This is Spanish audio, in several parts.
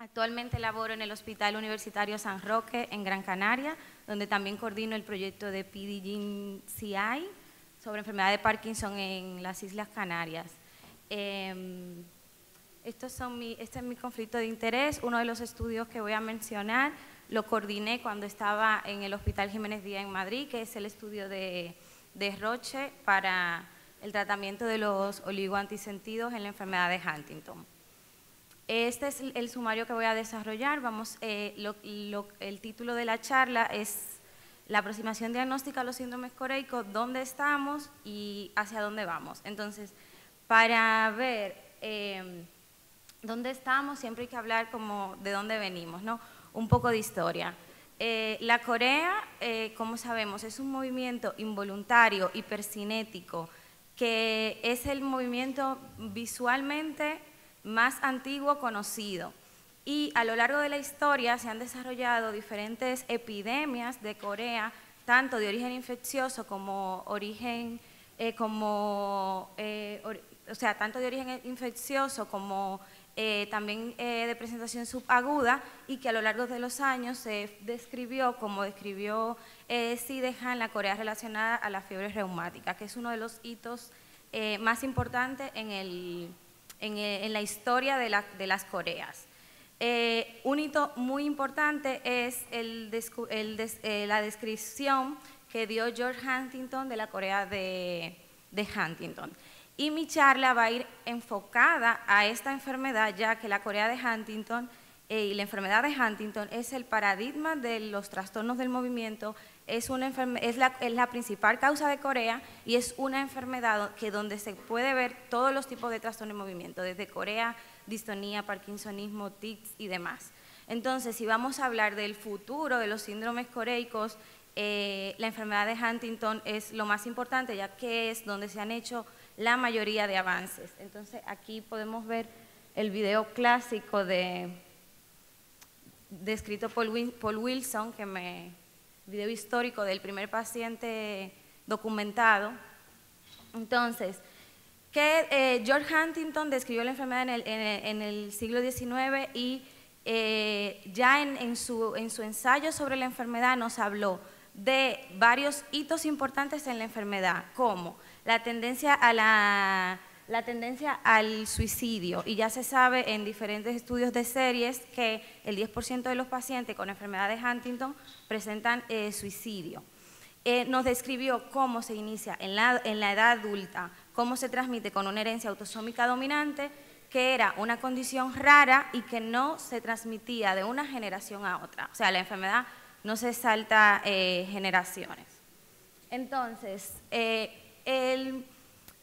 Actualmente laboro en el Hospital Universitario San Roque en Gran Canaria, donde también coordino el proyecto de PDGCI sobre enfermedad de Parkinson en las Islas Canarias. Este es mi conflicto de interés. Uno de los estudios que voy a mencionar lo coordiné cuando estaba en el Hospital Jiménez Díaz en Madrid, que es el estudio de Roche para el tratamiento de los oligoantisentidos en la enfermedad de Huntington. Este es el sumario que voy a desarrollar. El título de la charla es la aproximación diagnóstica a los síndromes coreicos, dónde estamos y hacia dónde vamos. Entonces, para ver dónde estamos, siempre hay que hablar como de dónde venimos, ¿no? Un poco de historia. La corea, como sabemos, es un movimiento involuntario, hipercinético, que es el movimiento visualmente más antiguo conocido. Y a lo largo de la historia se han desarrollado diferentes epidemias de corea, tanto de origen infeccioso como tanto de origen infeccioso como también de presentación subaguda, y que a lo largo de los años se describió, como describió Sidehan, la corea relacionada a la fiebre reumática, que es uno de los hitos más importantes en la historia de las coreas. Un hito muy importante es la descripción que dio George Huntington de la corea de Huntington. Y mi charla va a ir enfocada a esta enfermedad, ya que la corea de Huntington y la enfermedad de Huntington es el paradigma de los trastornos del movimiento, es la principal causa de corea y es una enfermedad donde se puede ver todos los tipos de trastornos de movimiento, desde corea, distonía, parkinsonismo, tics y demás. Entonces, si vamos a hablar del futuro de los síndromes coreicos, la enfermedad de Huntington es lo más importante, ya que es donde se han hecho la mayoría de avances. Entonces, aquí podemos ver el video clásico descrito por Paul Wilson, video histórico del primer paciente documentado. Entonces, George Huntington describió la enfermedad en el siglo XIX y ya en su ensayo sobre la enfermedad nos habló de varios hitos importantes en la enfermedad, como la tendencia al suicidio, y ya se sabe en diferentes estudios de series que el 10% de los pacientes con enfermedad de Huntington presentan suicidio. Nos describió cómo se inicia en la edad adulta, cómo se transmite con una herencia autosómica dominante, que era una condición rara y que no se transmitía de una generación a otra. O sea, la enfermedad no se salta generaciones. Entonces,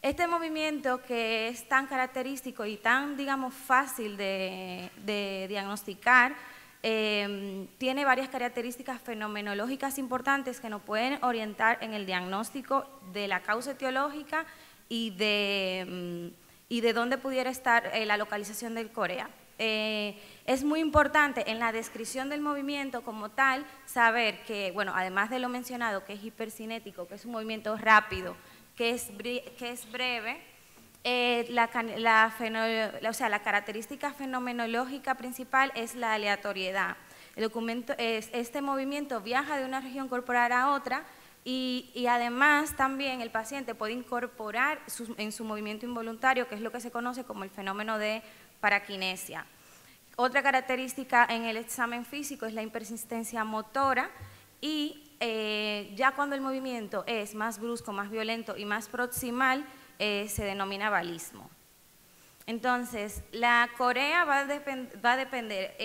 este movimiento que es tan característico y tan, digamos, fácil de diagnosticar, tiene varias características fenomenológicas importantes que nos pueden orientar en el diagnóstico de la causa etiológica y de dónde pudiera estar la localización del corea. Es muy importante en la descripción del movimiento como tal saber que, bueno, además de lo mencionado, que es hipercinético, que es un movimiento rápido, que es breve, la característica fenomenológica principal es la aleatoriedad. Este movimiento viaja de una región corporal a otra y además también el paciente puede incorporar en su movimiento involuntario, que es lo que se conoce como el fenómeno de paraquinesia. Otra característica en el examen físico es la impersistencia motora y ya cuando el movimiento es más brusco, más violento y más proximal, se denomina balismo. Entonces, la corea va a depender,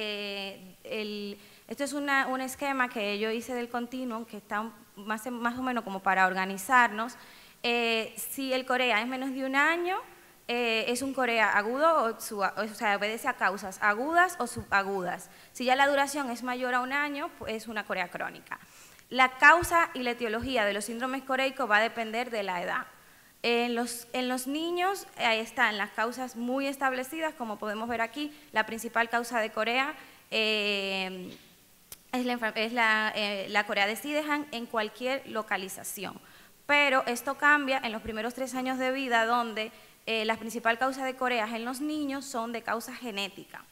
esto es un esquema que yo hice del continuum, que está más o menos como para organizarnos. Si el corea es menos de un año, es un corea agudo, o sea, obedece a causas agudas o subagudas. Si ya la duración es mayor a un año, pues es una corea crónica. La causa y la etiología de los síndromes coreicos va a depender de la edad. En los niños están las causas muy establecidas, como podemos ver aquí. La principal causa de corea es la corea de Sidehan en cualquier localización. Pero esto cambia en los primeros 3 años de vida, donde la principal causa de coreas en los niños son de causa genética.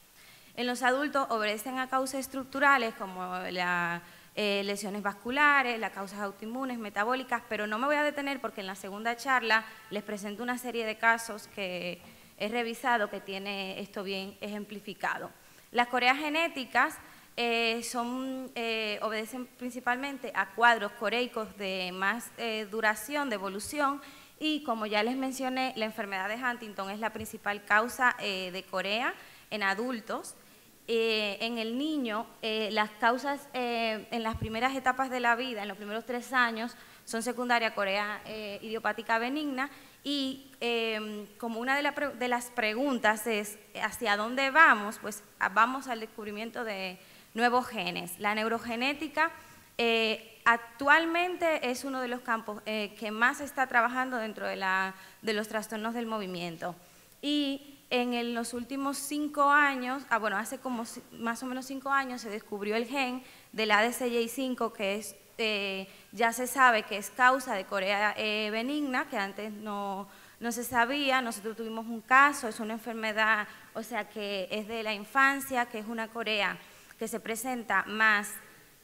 En los adultos obedecen a causas estructurales como las lesiones vasculares, las causas autoinmunes, metabólicas, pero no me voy a detener porque en la segunda charla les presento una serie de casos que he revisado que tiene esto bien ejemplificado. Las coreas genéticas obedecen principalmente a cuadros coreicos de más duración, de evolución, y como ya les mencioné, la enfermedad de Huntington es la principal causa de corea en adultos. En el niño, las causas en las primeras etapas de la vida, en los primeros 3 años, son secundaria corea idiopática benigna, y como una de las preguntas es ¿hacia dónde vamos? Pues vamos al descubrimiento de nuevos genes. La neurogenética actualmente es uno de los campos que más se está trabajando dentro de los trastornos del movimiento. Y en los últimos 5 años, bueno, hace como más o menos 5 años se descubrió el gen del ADCY5, que es, ya se sabe que es causa de corea benigna, que antes no se sabía. Nosotros tuvimos un caso, es una enfermedad, o sea, que es de la infancia, que es una corea que se presenta más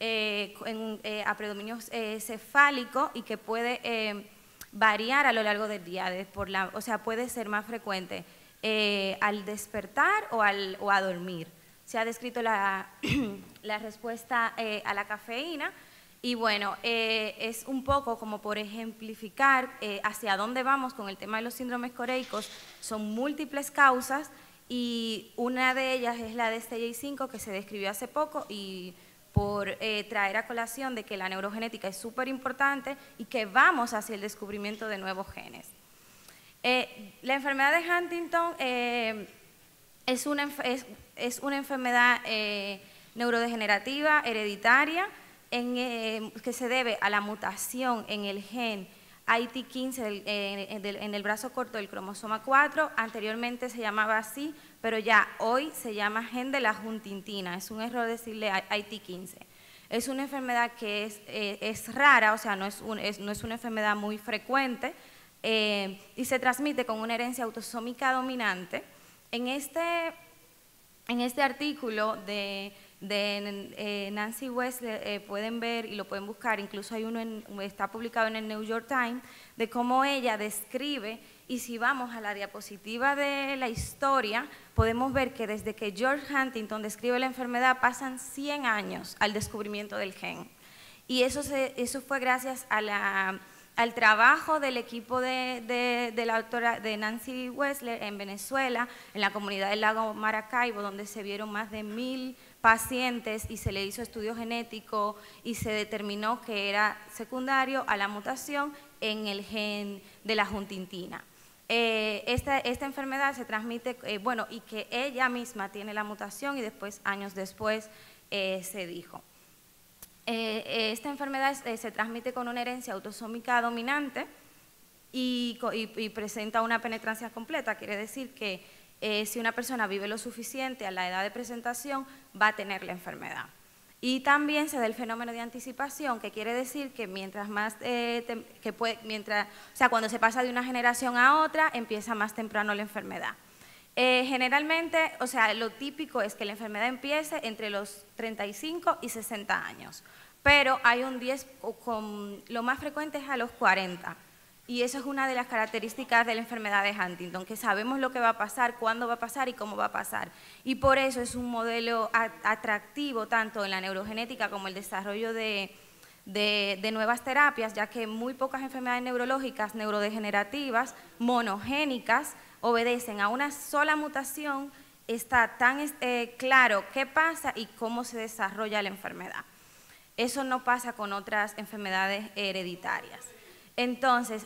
a predominio cefálico y que puede variar a lo largo del día, o sea, puede ser más frecuente al despertar o a dormir. Se ha descrito la respuesta a la cafeína y bueno, es un poco como por ejemplificar hacia dónde vamos con el tema de los síndromes coreicos. Son múltiples causas y una de ellas es la de ADCY5, que se describió hace poco, y por traer a colación de que la neurogenética es súper importante y que vamos hacia el descubrimiento de nuevos genes. La enfermedad de Huntington es una enfermedad neurodegenerativa hereditaria que se debe a la mutación en el gen IT15 en el brazo corto del cromosoma 4. Anteriormente se llamaba así, pero ya hoy se llama gen de la huntingtina. Es un error decirle IT15. Es una enfermedad que es rara, o sea, no es una enfermedad muy frecuente, y se transmite con una herencia autosómica dominante. En este artículo de Nancy Wesley pueden ver y lo pueden buscar, incluso hay uno está publicado en el New York Times, de cómo ella describe, y si vamos a la diapositiva de la historia, podemos ver que desde que George Huntington describe la enfermedad pasan 100 años al descubrimiento del gen. Y eso fue gracias al trabajo del equipo de la doctora de Nancy Wesley en Venezuela, en la comunidad del lago Maracaibo, donde se vieron más de 1000 pacientes y se le hizo estudio genético y se determinó que era secundario a la mutación en el gen de la huntingtina. Esta enfermedad se transmite, bueno, y que ella misma tiene la mutación, y después, años después, se dijo. Esta enfermedad se transmite con una herencia autosómica dominante y presenta una penetrancia completa. Quiere decir que si una persona vive lo suficiente a la edad de presentación, va a tener la enfermedad. Y también se da el fenómeno de anticipación, que quiere decir que mientras más, o sea, cuando se pasa de una generación a otra, empieza más temprano la enfermedad. Generalmente, o sea, lo típico es que la enfermedad empiece entre los 35 y 60 años, pero hay un 10, lo más frecuente es a los 40, y eso es una de las características de la enfermedad de Huntington, que sabemos lo que va a pasar, cuándo va a pasar y cómo va a pasar, y por eso es un modelo atractivo tanto en la neurogenética como el desarrollo de nuevas terapias, ya que muy pocas enfermedades neurológicas neurodegenerativas monogénicas obedecen a una sola mutación. Está tan claro qué pasa y cómo se desarrolla la enfermedad. Eso no pasa con otras enfermedades hereditarias. Entonces,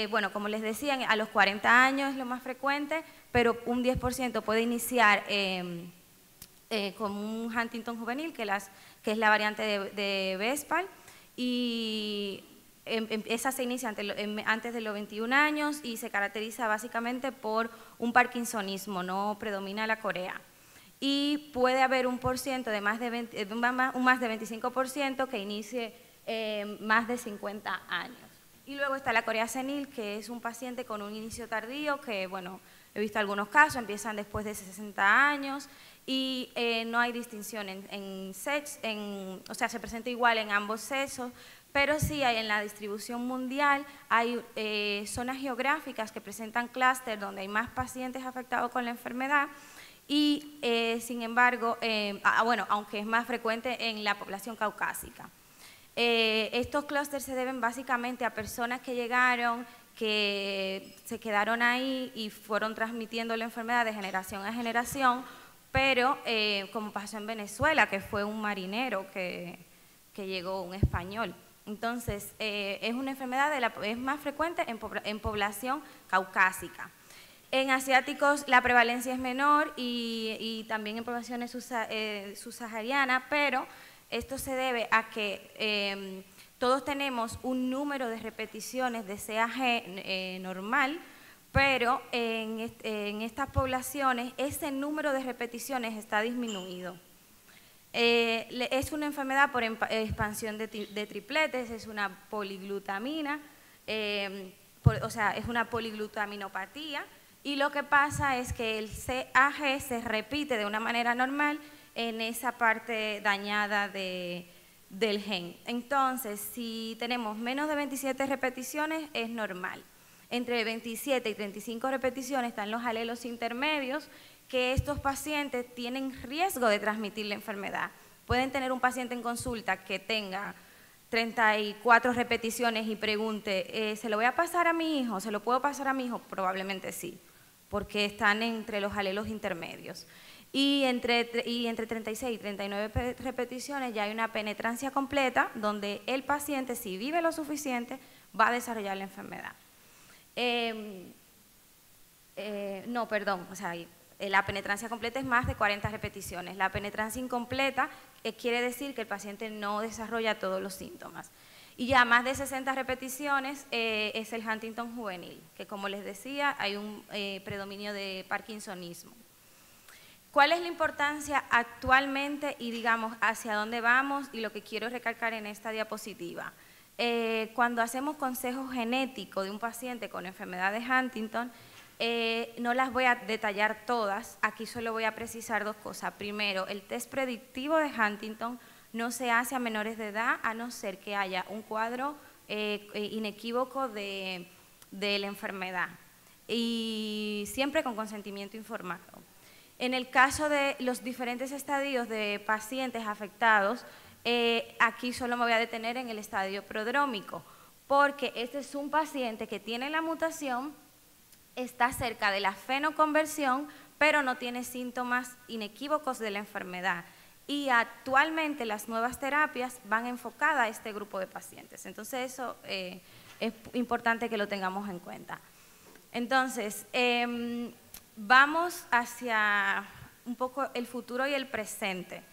bueno, como les decía, a los 40 años es lo más frecuente, pero un 10% puede iniciar con un Huntington juvenil, que es la variante de Vespal, y esa se inicia antes de los 21 años y se caracteriza básicamente por un parkinsonismo, no predomina la corea. Y puede haber un porciento de más de 25% que inicie más de 50 años. Y luego está la corea senil, que es un paciente con un inicio tardío, que bueno, he visto algunos casos, empiezan después de 60 años y no hay distinción o sea, se presenta igual en ambos sexos, pero sí hay en la distribución mundial, hay zonas geográficas que presentan clúster donde hay más pacientes afectados con la enfermedad y, sin embargo, bueno, aunque es más frecuente en la población caucásica. Estos clústeres se deben básicamente a personas que llegaron, que se quedaron ahí y fueron transmitiendo la enfermedad de generación a generación, pero como pasó en Venezuela, que fue un marinero que llegó, un español. Entonces, es una enfermedad, es más frecuente en población caucásica. En asiáticos la prevalencia es menor y también en poblaciones subsaharianas, pero esto se debe a que todos tenemos un número de repeticiones de CAG normal, pero en estas poblaciones ese número de repeticiones está disminuido. Es una enfermedad por expansión de tripletes, es una poliglutamina, o sea, es una poliglutaminopatía, y lo que pasa es que el CAG se repite de una manera normal en esa parte dañada del gen. Entonces, si tenemos menos de 27 repeticiones, es normal. Entre 27 y 35 repeticiones están los alelos intermedios, que estos pacientes tienen riesgo de transmitir la enfermedad. Pueden tener un paciente en consulta que tenga 34 repeticiones y pregunte, ¿se lo voy a pasar a mi hijo? ¿Se lo puedo pasar a mi hijo? Probablemente sí, porque están entre los alelos intermedios. Y entre 36 y 39 repeticiones ya hay una penetrancia completa donde el paciente, si vive lo suficiente, va a desarrollar la enfermedad. No, perdón, o sea, la penetrancia completa es más de 40 repeticiones. La penetrancia incompleta quiere decir que el paciente no desarrolla todos los síntomas. Y ya más de 60 repeticiones es el Huntington juvenil, que como les decía, hay un predominio de parkinsonismo. ¿Cuál es la importancia actualmente y digamos hacia dónde vamos y lo que quiero recalcar en esta diapositiva? Cuando hacemos consejo genético de un paciente con enfermedad de Huntington, no las voy a detallar todas, aquí solo voy a precisar dos cosas. Primero, el test predictivo de Huntington no se hace a menores de edad a no ser que haya un cuadro inequívoco de la enfermedad y siempre con consentimiento informado. En el caso de los diferentes estadios de pacientes afectados, aquí solo me voy a detener en el estadio prodrómico, porque este es un paciente que tiene la mutación, está cerca de la fenoconversión, pero no tiene síntomas inequívocos de la enfermedad. Y actualmente las nuevas terapias van enfocadas a este grupo de pacientes. Entonces eso es importante que lo tengamos en cuenta. Entonces, vamos hacia un poco el futuro y el presente.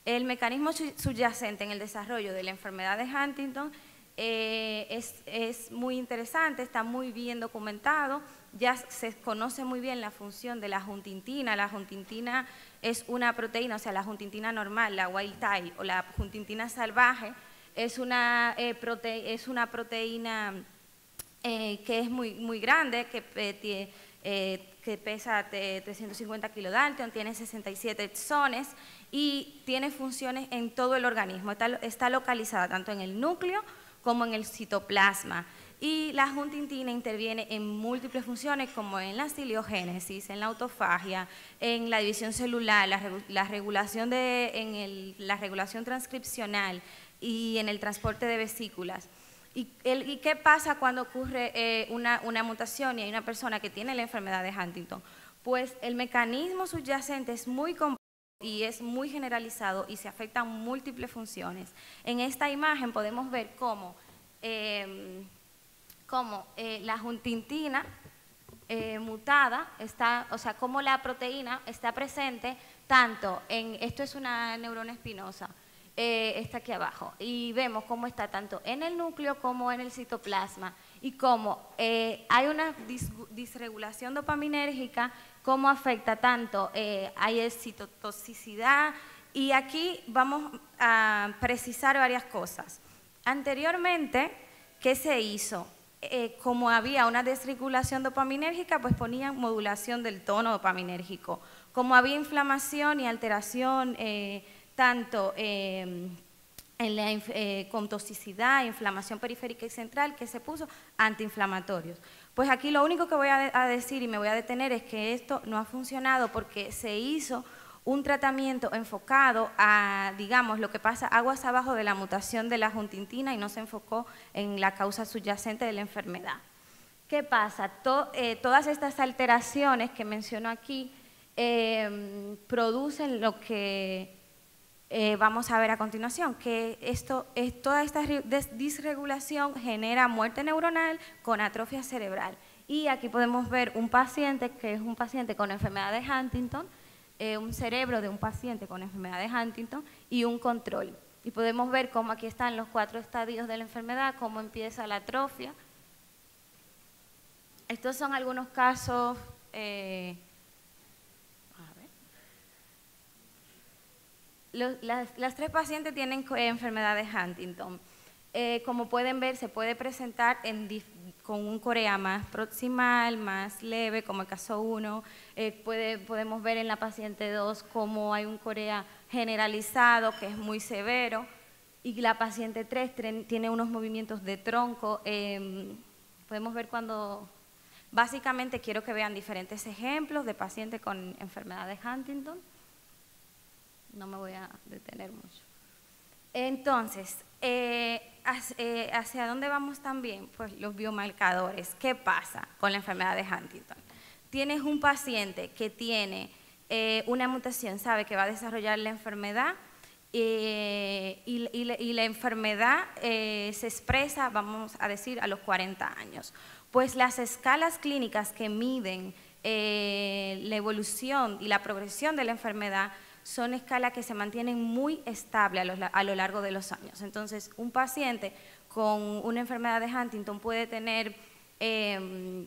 El mecanismo subyacente en el desarrollo de la enfermedad de Huntington es muy interesante, está muy bien documentado, ya se conoce muy bien la función de la huntingtina. La huntingtina es una proteína, o sea, la huntingtina normal, la wild type o la huntingtina salvaje, es una proteína que es muy grande, que pesa 350 kilodalton, tiene 67 exones y tiene funciones en todo el organismo. Está localizada tanto en el núcleo como en el citoplasma. Y la huntingtina interviene en múltiples funciones como en la ciliogénesis, en la autofagia, en la división celular, la regulación la regulación transcripcional y en el transporte de vesículas. ¿Y qué pasa cuando ocurre una mutación y hay una persona que tiene la enfermedad de Huntington? Pues el mecanismo subyacente es muy complejo y es muy generalizado y se afectan múltiples funciones. En esta imagen podemos ver cómo la huntingtina mutada está, o sea, cómo la proteína está presente tanto en, esto es una neurona espinosa, está aquí abajo, y vemos cómo está tanto en el núcleo como en el citoplasma y cómo hay una disregulación dopaminérgica, cómo afecta tanto, hay citotoxicidad, y aquí vamos a precisar varias cosas. Anteriormente, ¿qué se hizo? Como había una desregulación dopaminérgica, pues ponían modulación del tono dopaminérgico. Como había inflamación y alteración tanto con toxicidad, inflamación periférica y central, que se puso antiinflamatorios. Pues aquí lo único que voy a decir y me voy a detener es que esto no ha funcionado porque se hizo un tratamiento enfocado a, digamos, lo que pasa aguas abajo de la mutación de la huntingtina y no se enfocó en la causa subyacente de la enfermedad. ¿Qué pasa? Todas estas alteraciones que menciono aquí producen lo que vamos a ver a continuación, que toda esta disregulación genera muerte neuronal con atrofia cerebral. Y aquí podemos ver un paciente que es un paciente con enfermedad de Huntington, un cerebro de un paciente con enfermedad de Huntington y un control. Y podemos ver cómo aquí están los 4 estadios de la enfermedad, cómo empieza la atrofia. Estos son algunos casos. Las 3 pacientes tienen enfermedad de Huntington. Como pueden ver, se puede presentar con un corea más proximal, más leve, como el caso 1. Podemos ver en la paciente 2 cómo hay un corea generalizado, que es muy severo, y la paciente 3 tiene unos movimientos de tronco. Podemos ver cuando... Básicamente quiero que vean diferentes ejemplos de pacientes con enfermedad de Huntington. No me voy a detener mucho. Entonces, ¿hacia dónde vamos también? Pues los biomarcadores. ¿Qué pasa con la enfermedad de Huntington? Tienes un paciente que tiene una mutación, sabe que va a desarrollar la enfermedad y la enfermedad se expresa, vamos a decir, a los 40 años. Pues las escalas clínicas que miden la evolución y la progresión de la enfermedad son escalas que se mantienen muy estables a lo largo de los años. Entonces, un paciente con una enfermedad de Huntington puede tener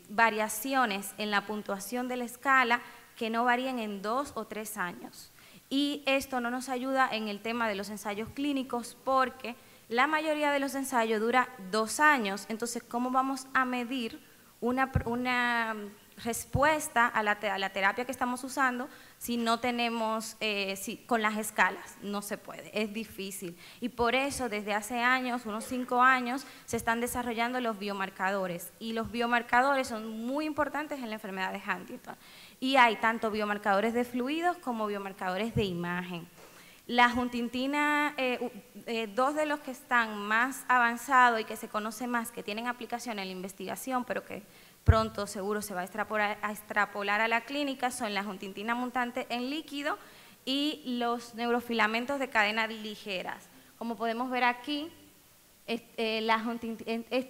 variaciones en la puntuación de la escala que no varían en 2 o 3 años. Y esto no nos ayuda en el tema de los ensayos clínicos porque la mayoría de los ensayos dura 2 años. Entonces, ¿cómo vamos a medir una respuesta a la terapia que estamos usando si no tenemos, con las escalas? No se puede, es difícil. Y por eso desde hace años, unos 5 años, se están desarrollando los biomarcadores. Y los biomarcadores son muy importantes en la enfermedad de Huntington. Y hay tanto biomarcadores de fluidos como biomarcadores de imagen. La huntingtina, 2 de los que están más avanzados y que se conoce más, que tienen aplicación en la investigación, pero que pronto seguro se va a extrapolar a la clínica, son la huntingtina mutante en líquido y los neurofilamentos de cadenas ligeras. Como podemos ver aquí,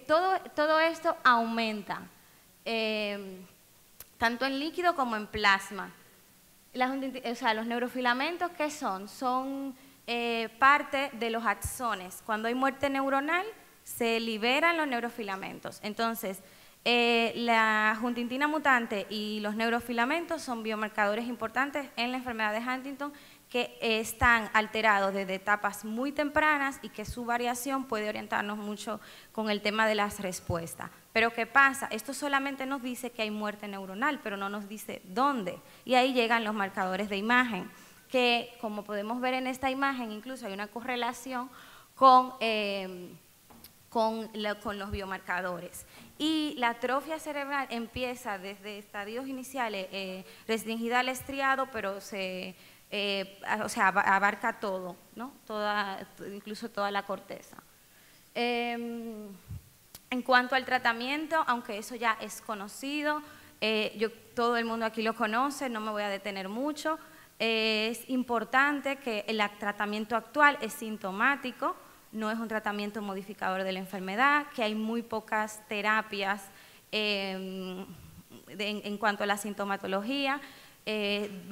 todo esto aumenta, tanto en líquido como en plasma. Los neurofilamentos, ¿qué son? Son parte de los axones. Cuando hay muerte neuronal, se liberan los neurofilamentos. Entonces, la huntingtina mutante y los neurofilamentos son biomarcadores importantes en la enfermedad de Huntington que están alterados desde etapas muy tempranas y que su variación puede orientarnos mucho con el tema de las respuestas. Pero ¿qué pasa? Esto solamente nos dice que hay muerte neuronal, pero no nos dice dónde. Y ahí llegan los marcadores de imagen, que como podemos ver en esta imagen, incluso hay una correlación con los biomarcadores. Y la atrofia cerebral empieza desde estadios iniciales, restringida al estriado, pero abarca todo, ¿no? Incluso toda la corteza. En cuanto al tratamiento, aunque eso ya es conocido, todo el mundo aquí lo conoce, no me voy a detener mucho, es importante que el tratamiento actual es sintomático, no es un tratamiento modificador de la enfermedad, que hay muy pocas terapias en cuanto a la sintomatología.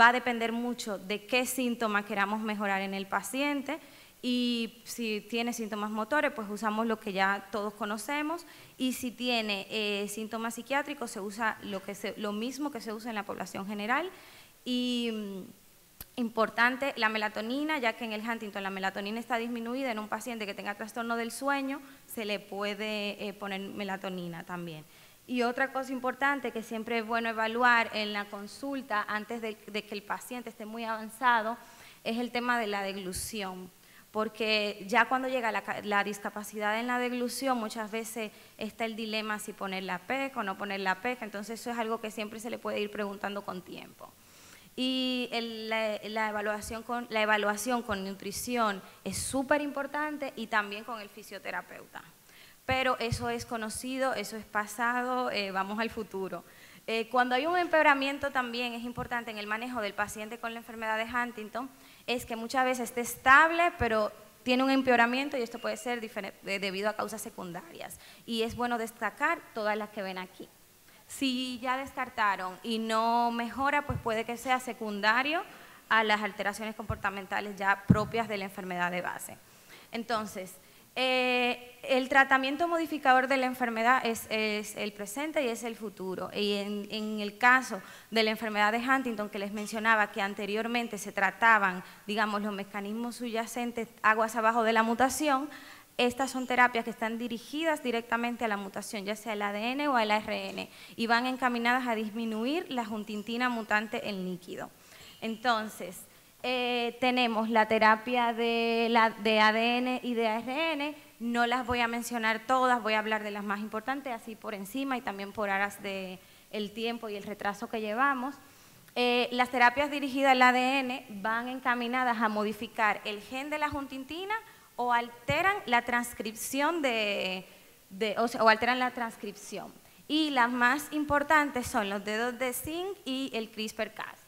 Va a depender mucho de qué síntomas queramos mejorar en el paciente y si tiene síntomas motores, pues usamos lo que ya todos conocemos y si tiene síntomas psiquiátricos se usa lo mismo que se usa en la población general. Y importante, la melatonina, ya que en el Huntington la melatonina está disminuida, en un paciente que tenga trastorno del sueño se le puede poner melatonina también. Y otra cosa importante que siempre es bueno evaluar en la consulta antes de que el paciente esté muy avanzado es el tema de la deglución, porque ya cuando llega la discapacidad en la deglución muchas veces está el dilema si poner la PEC o no poner la PEC, entonces eso es algo que siempre se le puede ir preguntando con tiempo. Y la evaluación con nutrición es súper importante y también con el fisioterapeuta. Pero eso es conocido, eso es pasado, vamos al futuro. Cuando hay un empeoramiento también es importante en el manejo del paciente con la enfermedad de Huntington, es que muchas veces esté estable, pero tiene un empeoramiento y esto puede ser debido a causas secundarias. Y es bueno destacar todas las que ven aquí. Si ya descartaron y no mejora, pues puede que sea secundario a las alteraciones comportamentales ya propias de la enfermedad de base. Entonces, el tratamiento modificador de la enfermedad es el presente y es el futuro. Y en el caso de la enfermedad de Huntington, que les mencionaba que anteriormente se trataban, digamos, los mecanismos subyacentes aguas abajo de la mutación, estas son terapias que están dirigidas directamente a la mutación, ya sea el ADN o el ARN, y van encaminadas a disminuir la huntingtina mutante en líquido. Entonces, tenemos la terapia de ADN y de ARN, no las voy a mencionar todas, voy a hablar de las más importantes, así por encima y también por aras del tiempo y el retraso que llevamos. Las terapias dirigidas al ADN van encaminadas a modificar el gen de la huntingtina o alteran la transcripción o alteran la transcripción. Y las más importantes son los dedos de zinc y el CRISPR-Cas.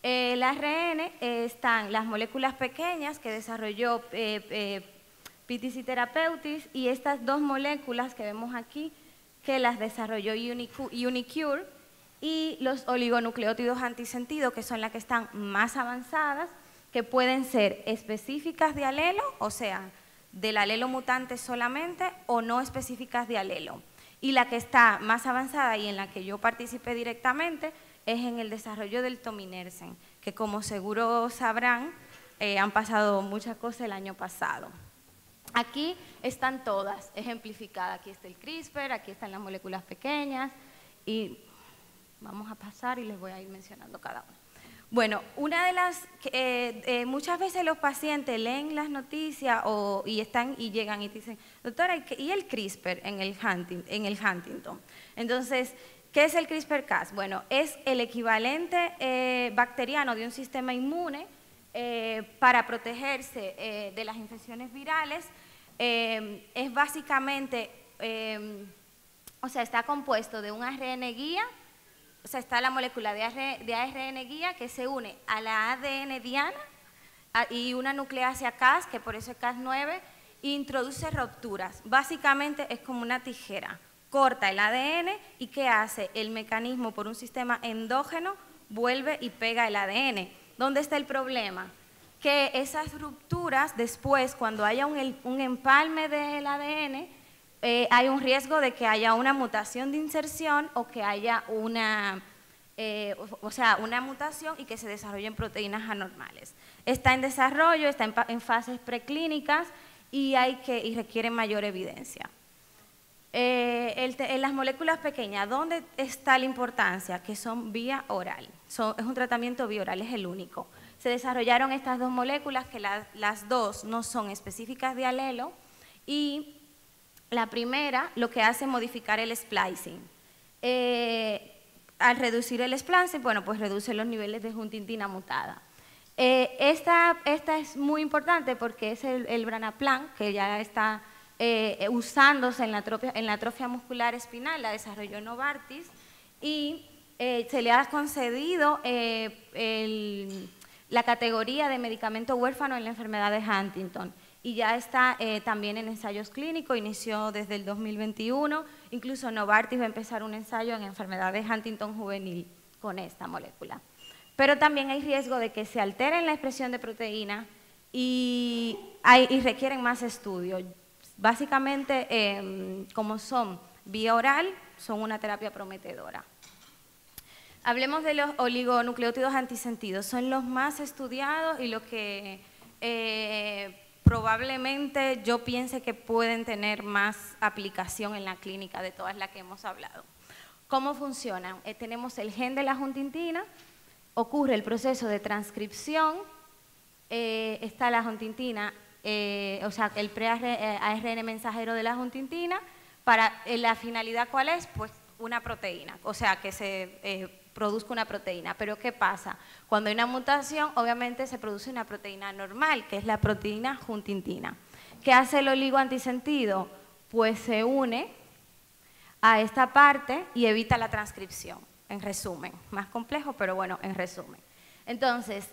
El ARN están las moléculas pequeñas que desarrolló PTC Therapeutics y estas dos moléculas que vemos aquí que las desarrolló uniQure y los oligonucleótidos antisentido, que son las que están más avanzadas, que pueden ser específicas de alelo, o sea, del alelo mutante solamente, o no específicas de alelo. Y la que está más avanzada y en la que yo participé directamente es en el desarrollo del tominersen, que como seguro sabrán, han pasado muchas cosas el año pasado. Aquí están todas ejemplificadas, aquí está el CRISPR, aquí están las moléculas pequeñas y vamos a pasar y les voy a ir mencionando cada una. Bueno, una de las muchas veces los pacientes leen las noticias y llegan y dicen, doctora, ¿y el CRISPR en el Huntington? Entonces, ¿qué es el CRISPR-Cas? Bueno, es el equivalente bacteriano de un sistema inmune para protegerse de las infecciones virales. Es básicamente, o sea, está compuesto de un ARN guía. O sea, está la molécula de ARN guía que se une a la ADN diana y una nucleasa Cas, que por eso es Cas9, e introduce rupturas. Básicamente es como una tijera, corta el ADN y ¿qué hace? El mecanismo por un sistema endógeno vuelve y pega el ADN. ¿Dónde está el problema? Que esas rupturas después, cuando haya un empalme del ADN, hay un riesgo de que haya una mutación de inserción o que haya una mutación y que se desarrollen proteínas anormales. Está en desarrollo, está en fases preclínicas y requiere mayor evidencia. En las moléculas pequeñas, ¿dónde está la importancia? Que son vía oral. Es un tratamiento vía oral, es el único. Se desarrollaron estas dos moléculas que las dos no son específicas de alelo y la primera lo que hace es modificar el splicing. Al reducir el splicing, bueno, pues reduce los niveles de huntingtina mutada. Esta es muy importante porque es el branaplam, que ya está usándose en la atrofia muscular espinal, la desarrolló Novartis, y se le ha concedido la categoría de medicamento huérfano en la enfermedad de Huntington. Y ya está también en ensayos clínicos, inició desde el 2021, incluso Novartis va a empezar un ensayo en enfermedad de Huntington juvenil con esta molécula. Pero también hay riesgo de que se altere la expresión de proteína y requieren más estudios. Básicamente, como son vía oral, son una terapia prometedora. Hablemos de los oligonucleótidos antisentidos, son los más estudiados y los que probablemente yo piense que pueden tener más aplicación en la clínica de todas las que hemos hablado. ¿Cómo funciona? Tenemos el gen de la huntingtina, ocurre el proceso de transcripción, está la huntingtina, o sea, el pre-ARN mensajero de la huntingtina, para la finalidad ¿cuál es? Pues una proteína, o sea, que se produzca una proteína. Pero ¿qué pasa? Cuando hay una mutación, obviamente se produce una proteína normal, que es la proteína huntingtina. ¿Qué hace el oligoantisentido? Pues se une a esta parte y evita la transcripción, en resumen. Más complejo, pero bueno, en resumen. Entonces,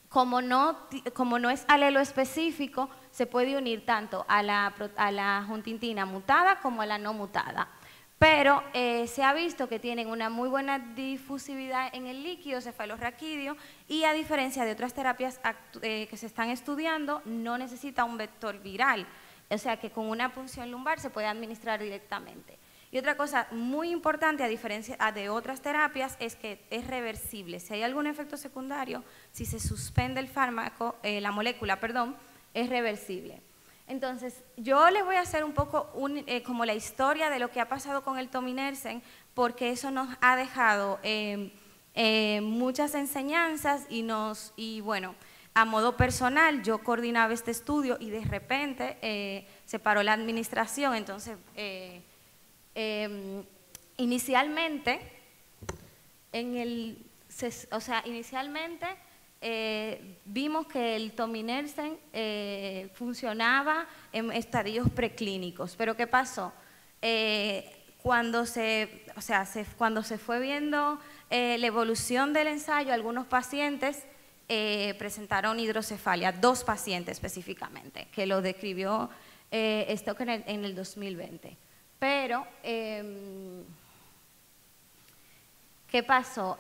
como no es alelo específico, se puede unir tanto a la huntingtina mutada como a la no mutada. Pero se ha visto que tienen una muy buena difusividad en el líquido cefalorraquídeo y a diferencia de otras terapias que se están estudiando, no necesita un vector viral. O sea que con una punción lumbar se puede administrar directamente. Y otra cosa muy importante, a diferencia de otras terapias, es que es reversible. Si hay algún efecto secundario, si se suspende el fármaco, la molécula, perdón, es reversible. Entonces, yo les voy a hacer un poco como la historia de lo que ha pasado con el tominersen, porque eso nos ha dejado muchas enseñanzas y bueno, a modo personal, yo coordinaba este estudio y de repente se paró la administración, entonces inicialmente vimos que el tominersen funcionaba en estadios preclínicos, pero ¿qué pasó? Cuando se fue viendo la evolución del ensayo, algunos pacientes presentaron hidrocefalia, 2 pacientes específicamente, que lo describió Stocker en el 2020. Pero, ¿qué pasó?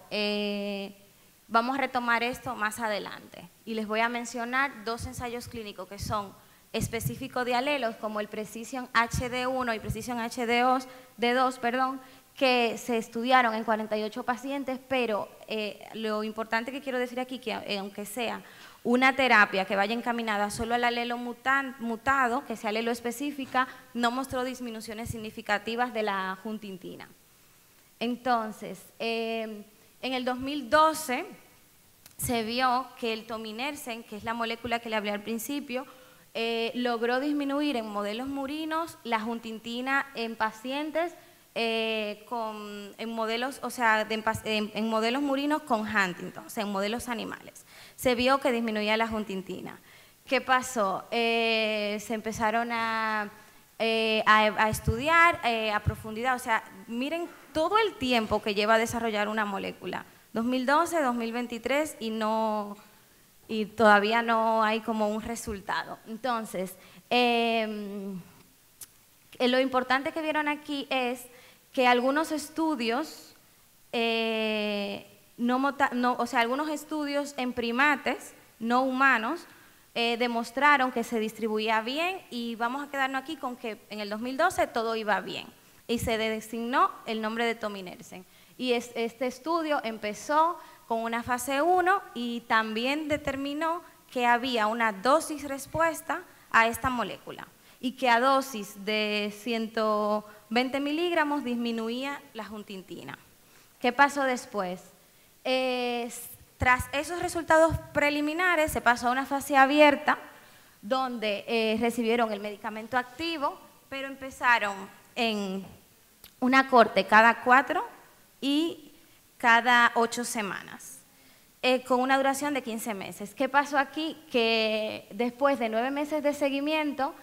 Vamos a retomar esto más adelante y les voy a mencionar 2 ensayos clínicos que son específicos de alelos como el Precision HD1 y Precision HD2, perdón, que se estudiaron en 48 pacientes, pero lo importante que quiero decir aquí que aunque sea una terapia que vaya encaminada solo al alelo mutado, que sea alelo específica, no mostró disminuciones significativas de la huntingtina. Entonces, en el 2012 se vio que el tominersen, que es la molécula que le hablé al principio, logró disminuir en modelos murinos la huntingtina en pacientes en modelos murinos con Huntington, o sea, en modelos animales. Se vio que disminuía la huntingtina. ¿Qué pasó? Se empezaron a estudiar a profundidad, o sea, miren todo el tiempo que lleva a desarrollar una molécula. 2012, 2023 y todavía no hay como un resultado. Entonces, lo importante que vieron aquí es que algunos estudios, algunos estudios en primates no humanos demostraron que se distribuía bien y vamos a quedarnos aquí con que en el 2012 todo iba bien y se designó el nombre de tominersen. Y este estudio empezó con una fase 1 y también determinó que había una dosis respuesta a esta molécula y que a dosis de 120 miligramos disminuía la huntingtina. ¿Qué pasó después? Tras esos resultados preliminares se pasó a una fase abierta donde recibieron el medicamento activo, pero empezaron en una corte cada 4 y cada 8 semanas, con una duración de 15 meses. ¿Qué pasó aquí? Que después de 9 meses de seguimiento,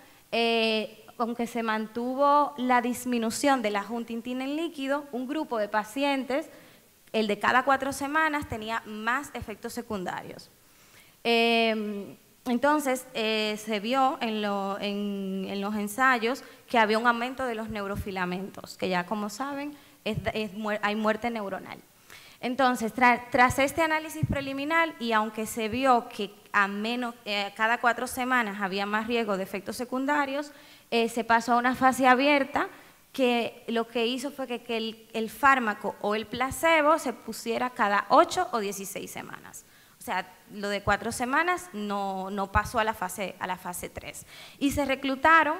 aunque se mantuvo la disminución de la huntingtina en líquido, un grupo de pacientes, el de cada 4 semanas, tenía más efectos secundarios. Entonces, se vio en los ensayos que había un aumento de los neurofilamentos, que ya como saben, hay muerte neuronal. Entonces, tras este análisis preliminar, y aunque se vio que cada 4 semanas había más riesgo de efectos secundarios, se pasó a una fase abierta que lo que hizo fue que el fármaco o el placebo se pusiera cada 8 o 16 semanas. O sea, lo de 4 semanas no pasó a la fase 3. Y se reclutaron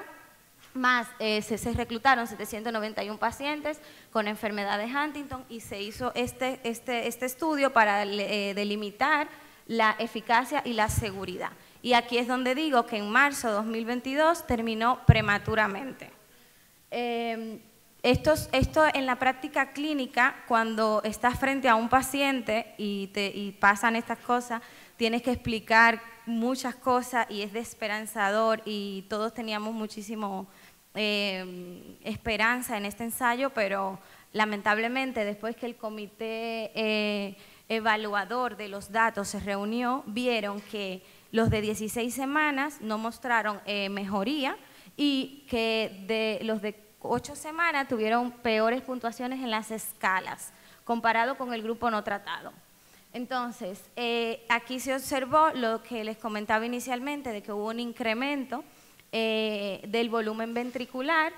más se reclutaron 791 pacientes con enfermedad de Huntington y se hizo este estudio para delimitar la eficacia y la seguridad. Y aquí es donde digo que en marzo de 2022 terminó prematuramente. Esto en la práctica clínica, cuando estás frente a un paciente y pasan estas cosas, tienes que explicar muchas cosas y es desesperanzador y todos teníamos muchísimo esperanza en este ensayo, pero lamentablemente después que el comité evaluador de los datos se reunió, vieron que los de 16 semanas no mostraron mejoría y que los de 8 semanas tuvieron peores puntuaciones en las escalas comparado con el grupo no tratado. Entonces, aquí se observó lo que les comentaba inicialmente, de que hubo un incremento del volumen ventricular,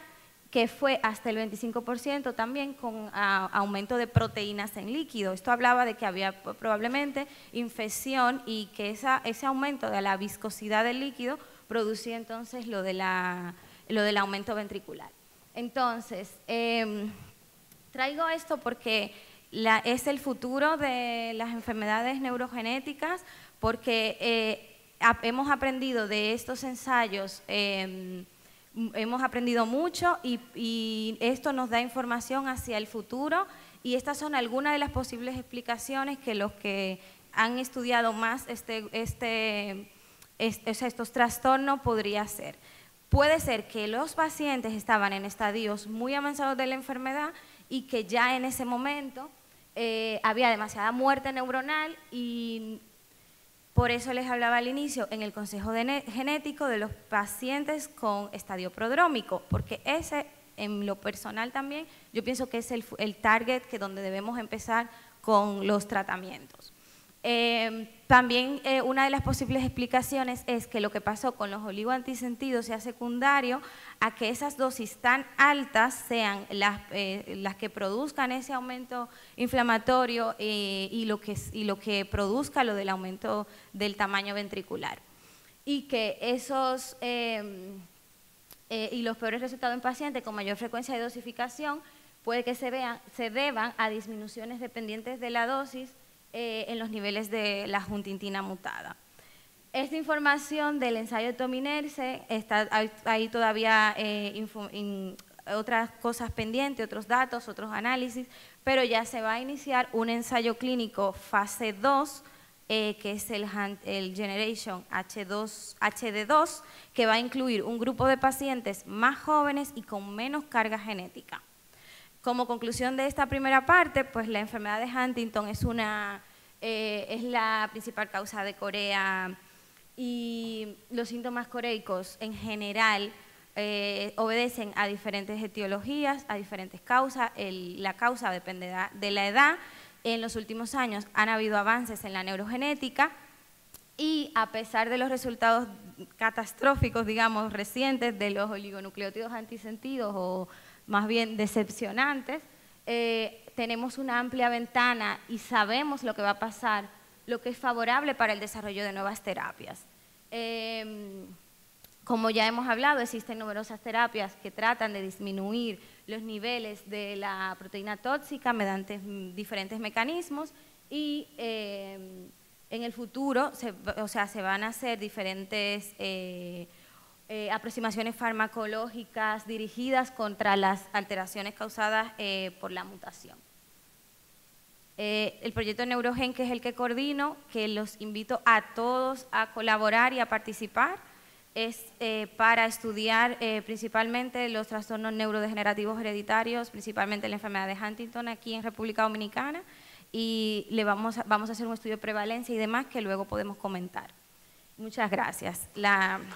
que fue hasta el 25% también con aumento de proteínas en líquido. Esto hablaba de que había probablemente infección y que ese aumento de la viscosidad del líquido producía entonces lo del aumento ventricular. Entonces, traigo esto porque es el futuro de las enfermedades neurogenéticas, porque hemos aprendido de estos ensayos, hemos aprendido mucho y esto nos da información hacia el futuro y estas son algunas de las posibles explicaciones que los que han estudiado más estos trastornos podría ser. Puede ser que los pacientes estaban en estadios muy avanzados de la enfermedad y que ya en ese momento había demasiada muerte neuronal y por eso les hablaba al inicio en el consejo genético de los pacientes con estadio prodrómico, porque ese, en lo personal también, yo pienso que es el target donde debemos empezar con los tratamientos. También una de las posibles explicaciones es que lo que pasó con los oligoantisentidos sea secundario a que esas dosis tan altas sean las que produzcan ese aumento inflamatorio y lo que produzca lo del aumento del tamaño ventricular. Y que y los peores resultados en pacientes con mayor frecuencia de dosificación puede que se deban a disminuciones dependientes de la dosis en los niveles de la huntingtina mutada. Esta información del ensayo de Tominerse, está ahí todavía otras cosas pendientes, otros datos, otros análisis, pero ya se va a iniciar un ensayo clínico fase 2, que es el Generation HD2, que va a incluir un grupo de pacientes más jóvenes y con menos carga genética. Como conclusión de esta primera parte, pues la enfermedad de Huntington es la principal causa de corea y los síntomas coreicos en general obedecen a diferentes etiologías, a diferentes causas. La causa dependerá de la edad. En los últimos años han habido avances en la neurogenética y a pesar de los resultados catastróficos, digamos, recientes de los oligonucleótidos antisentidos o más bien decepcionantes, tenemos una amplia ventana y sabemos lo que va a pasar, lo que es favorable para el desarrollo de nuevas terapias. Como ya hemos hablado, existen numerosas terapias que tratan de disminuir los niveles de la proteína tóxica mediante diferentes mecanismos y en el futuro se van a hacer diferentes aproximaciones farmacológicas dirigidas contra las alteraciones causadas por la mutación. El proyecto Neurogen, que es el que coordino, que los invito a todos a colaborar y a participar, es para estudiar principalmente los trastornos neurodegenerativos hereditarios, principalmente la enfermedad de Huntington aquí en República Dominicana, y vamos a hacer un estudio de prevalencia y demás que luego podemos comentar. Muchas gracias. Gracias.